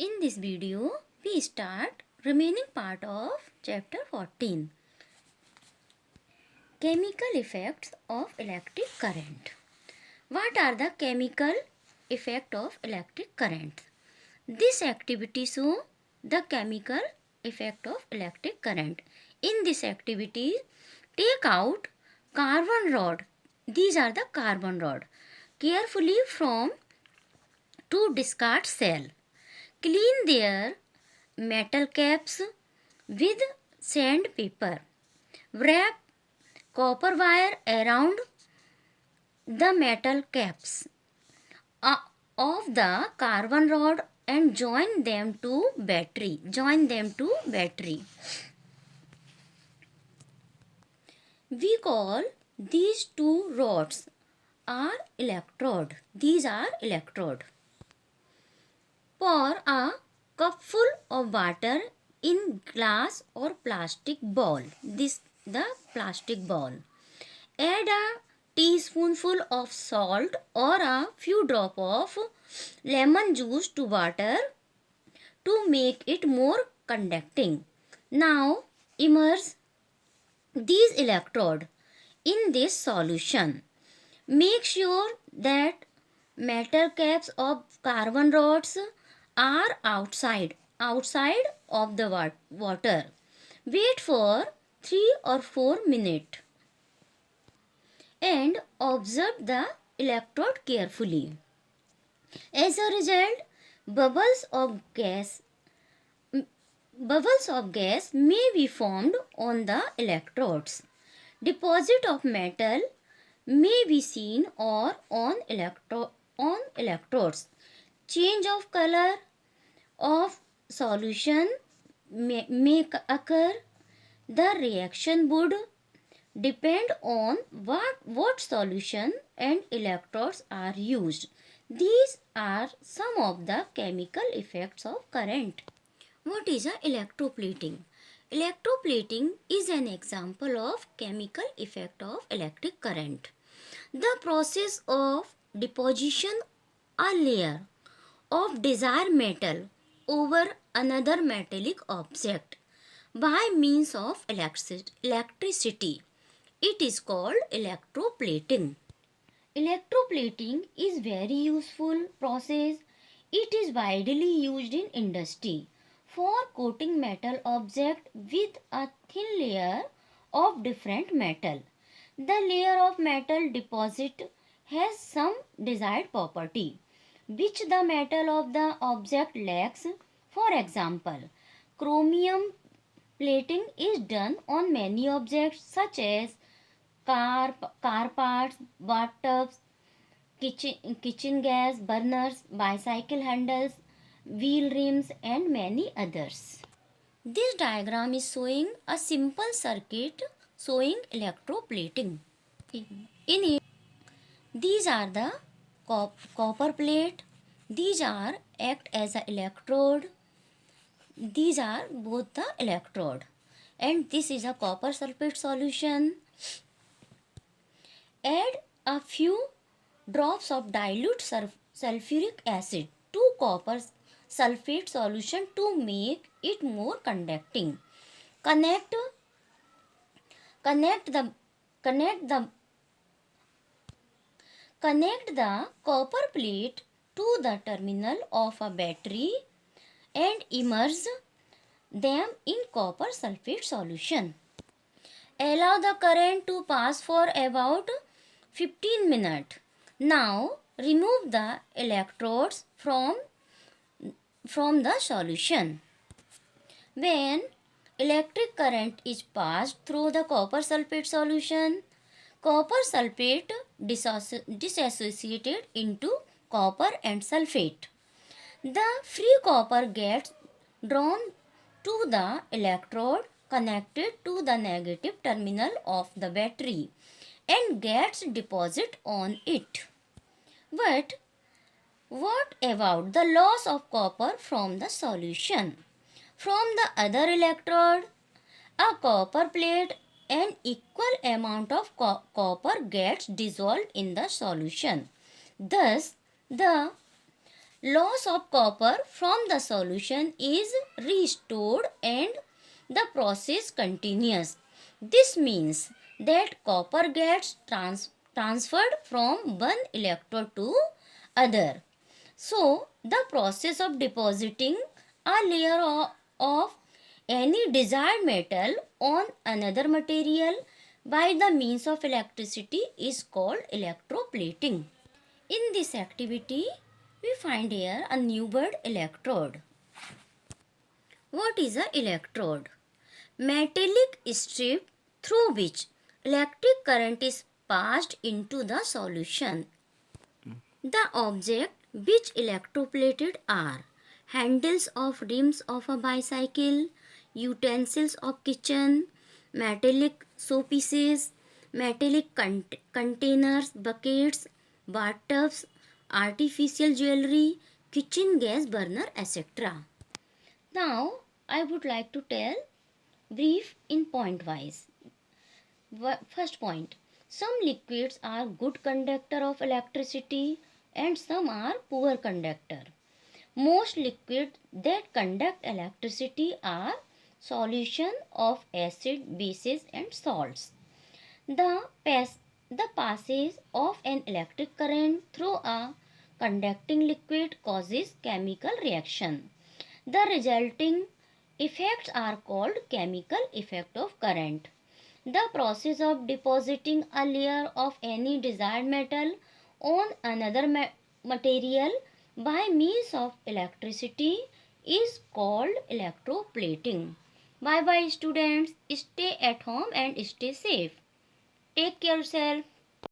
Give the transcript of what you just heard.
In this video, we start remaining part of chapter 14. Chemical effects of electric current. What are the chemical effects of electric current? This activity shows the chemical effect of electric current. In this activity, take out carbon rod. These are the carbon rod. Carefully from to discard cell. Clean their metal caps with sandpaper. Wrap copper wire around the metal caps of the carbon rod and join them to battery. We call these two rods are electrode. These are electrode. Pour a cup full of water in glass or plastic bowl. This the plastic bowl. Add a teaspoonful of salt or a few drops of lemon juice to water to make it more conducting. Now immerse these electrodes in this solution. Make sure that metal caps of carbon rods are outside of the water. Wait for 3 or 4 minutes and observe the electrode carefully. As a result, bubbles of gas may be formed on the electrodes. Deposit of metal may be seen or on electrodes. Change of color of solution may occur. The reaction would depend on what solution and electrodes are used. These are some of the chemical effects of current. What is a electroplating? Electroplating is an example of chemical effect of electric current. The process of deposition a layer of desired metal over another metallic object by means of electricity. It is called electroplating. Electroplating is very useful process. It is widely used in industry for coating metal object with a thin layer of different metal. The layer of metal deposit has some desired property which the metal of the object lacks. For example, chromium plating is done on many objects such as car parts, bathtubs, kitchen gas burners, bicycle handles, wheel rims and many others. This diagram is showing a simple circuit showing electroplating. In it, these are the copper plate. These are act as a electrode. These are both the electrode. And this is a copper sulfate solution. Add a few drops of dilute sulfuric acid to copper sulfate solution to make it more conducting. Connect the copper plate to the terminal of a battery and immerse them in copper sulfate solution. Allow the current to pass for about 15 minutes. Now remove the electrodes from the solution. When electric current is passed through the copper sulfate solution, copper sulfate disassociated into copper and sulfate. The free copper gets drawn to the electrode connected to the negative terminal of the battery and gets deposited on it. But what about the loss of copper from the solution? From the other electrode, a copper plate, an equal amount of copper gets dissolved in the solution. Thus, the Loss of copper from the solution is restored and the process continues. This means that copper gets transferred from one electrode to other. So, the process of depositing a layer of any desired metal on another material by the means of electricity is called electroplating. In this activity, we find here a new word electrode. What is an electrode? Metallic strip through which electric current is passed into the solution. The object which electroplated are handles of rims of a bicycle, utensils of kitchen, metallic showpieces, metallic containers, buckets, bathtubs, artificial jewelry, kitchen gas burner, etc. Now, I would like to tell brief in point wise. First point, some liquids are good conductor of electricity and some are poor conductor. Most liquids that conduct electricity are solution of acid, bases and salts. The, the passage of an electric current through a conducting liquid causes chemical reaction. The resulting effects are called chemical effect of current. The process of depositing a layer of any desired metal on another material by means of electricity is called electroplating. Bye bye students. Stay at home and stay safe. Take care yourself.